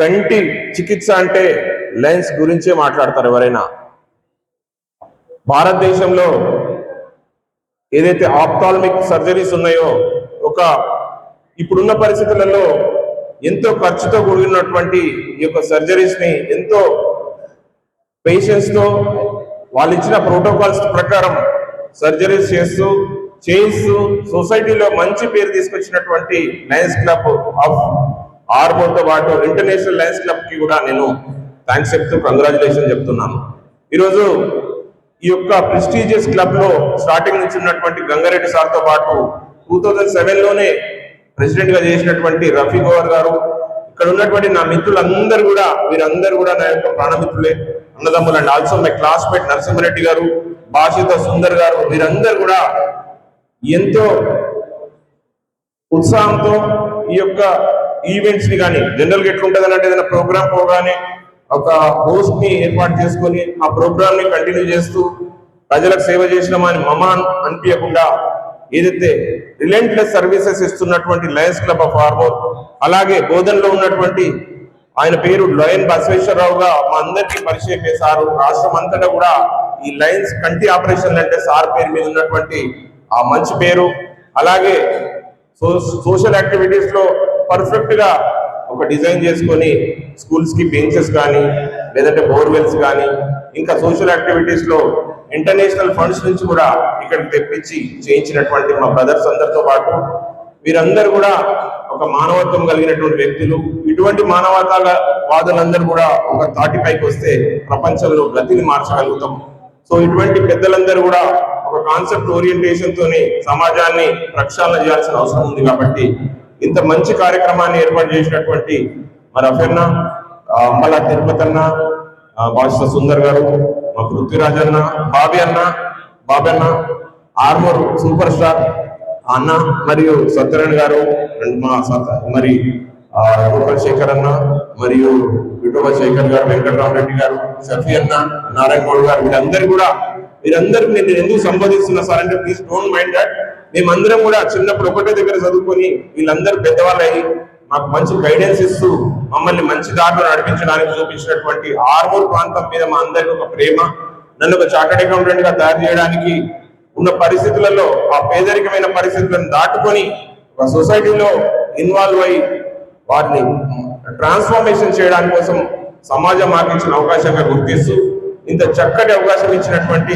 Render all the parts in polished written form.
కంటి చికిత్స అంటే లెన్స్ గురించే మాట్లాడతారు ఎవరైనా. భారతదేశంలో ఏదైతే ఆప్థాల్మిక్ సర్జరీస్ ఉన్నాయో ఇప్పుడున్న పరిస్థితులలో ఎంతో ఖర్చుతో కూడినటువంటి ఈ యొక్క సర్జరీస్ ని ఎంతో పేషెన్స్ తో వాళ్ళు ఇచ్చిన ప్రోటోకాల్స్ ప్రకారం సర్జరీస్ చేయిస్తూ సొసైటీలో మంచి పేరు తీసుకొచ్చినటువంటి లయన్స్ క్లబ్ ఆఫ్ ఆర్మోర్తో పాటు ఇంటర్నేషనల్ లయన్స్ క్లబ్ కి కూడా నేను థ్యాంక్స్ చెప్తూ కంగ్రాచులేషన్ చెప్తున్నాను. ఈరోజు ఈ యొక్క ప్రెస్టీజియస్ క్లబ్ లో స్టార్టింగ్ నుంచి ఉన్నటువంటి గంగారెడ్డి సార్తో పాటు 2007లోనే ప్రెసిడెంట్ గా చేసినటువంటి రఫీ గోవర్ గారు, ఇక్కడ ఉన్నటువంటి నా మిత్రులందరూ కూడా వీరందరూ కూడా నా యొక్క ప్రాణమిత్రులే, అన్నదమ్ములు. And also my classmate Narasimha Reddy garu, Bhashitha Sundar గారు, వీరందరూ కూడా ఎంతో ఉత్సాహంతో ఈ యొక్క ఈవెంట్స్ ని కానీ జనరల్ గా ఎట్లుంటది అంటే ఏదైనా ప్రోగ్రామ్ పోగానే ఒక హోస్ట్ ని ఏర్పాటు చేసుకొని ఆ ప్రోగ్రామ్ ని కంటిన్యూ చేస్తూ ప్రజలకు సేవ చేసినామని మమాన్ అనిపించకుండా ఏదైతే రిలెంట్లెస్ సర్వీసెస్ ఇస్తున్నటువంటి లయన్స్ క్లబ్ ఆఫ్ ఆర్మోర్, అలాగే బోధనలో ఉన్నటువంటి ఆయన పేరు లయన్ బసవేశ్వరరావుగా మా అందరికీ పరిచయం చేశారు. రాష్ట్రం అంతటా కూడా ఈ లయన్స్ కంటి ఆపరేషన్ అంటే సార్ పేరు మీద ఉన్నటువంటి ఆ మంచి పేరు, అలాగే సోషల్ యాక్టివిటీస్ లో పర్ఫెక్ట్ గా ఒక డిజైన్ చేసుకొని స్కూల్స్ కి బెంచెస్ కానీ లేదంటే బోర్వెల్స్ కానీ ఇంకా సోషల్ యాక్టివిటీస్ లో ఇంటర్నేషనల్ ఫండ్స్ నుంచి కూడా ఇక్కడికి తెప్పించి చేయించినటువంటి మా బ్రదర్స్ అందరితో పాటు వీరందరూ కూడా ఒక మానవత్వం కలిగినటువంటి వ్యక్తులు. ఇటువంటి మానవతావాదులందరూ కూడా ఒక తాటిపైకి వస్తే ప్రపంచంలో గతిని మార్చగలుగుతాం. సో ఇటువంటి పెద్దలందరూ కూడా ఒక కాన్సెప్ట్ ఓరియంటేషన్ తోని సమాజాన్ని ప్రక్షాళన చేయాల్సిన అవసరం ఉంది. కాబట్టి ఇంత మంచి కార్యక్రమాన్ని ఏర్పాటు చేసినటువంటి మరి అఫెన్న, మళ్ళా తిరుపతి అన్న, భాష సుందర్ గారు, మా పృథ్వీరాజ్ అన్న, బాబీ అన్న, ఆర్మూర్ సూపర్ స్టార్ అన్న, మరియు సత్యనారాయణ గారు, మరి గోపాల్ శేఖర్ అన్న, మరియు విఠోబా శేఖర్ గారు, వెంకటరామరెడ్డి గారు, షఫీ అన్న, నారాయణ గౌడ్ గారు, వీరందరూ నేను ఎందుకు సంబోధిస్తున్నా సార్ అంటే ప్లీజ్ డోంట్ మైండ్ దట్. మేమందరం కూడా చిన్నప్పుడు ఒకటే దగ్గర చదువుకొని వీళ్ళందరూ పెద్దవాళ్ళు అయ్యి మాకు మంచి గైడెన్స్ ఇస్తూ మమ్మల్ని మంచి దారిలో నడిపించడానికి చూపించినటువంటి ఆర్మూర్ ప్రాంతం మీద మా అందరికి ఒక ప్రేమ, నన్ను ఒక చార్టర్డ్ అకౌంటెంట్ గా తయారు చేయడానికి ఉన్న పరిస్థితులలో ఆ పేదరికమైన పరిస్థితులను దాటుకొని ఒక సొసైటీలో ఇన్వాల్వ్ అయ్యి వారిని ట్రాన్స్ఫర్మేషన్ చేయడానికి కోసం సమాజం మాకు ఇచ్చిన అవకాశంగా గుర్తిస్తూ ఇంత చక్కటి అవకాశం ఇచ్చినటువంటి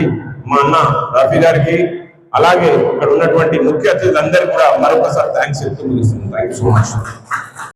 మా అన్న రఫీ గారికి, అలాగే ఇక్కడ ఉన్నటువంటి ముఖ్య అతిథులందరికీ కూడా మరొకసారి థ్యాంక్స్ చెప్తూ ముగిస్తున్నాను. Thank you so much.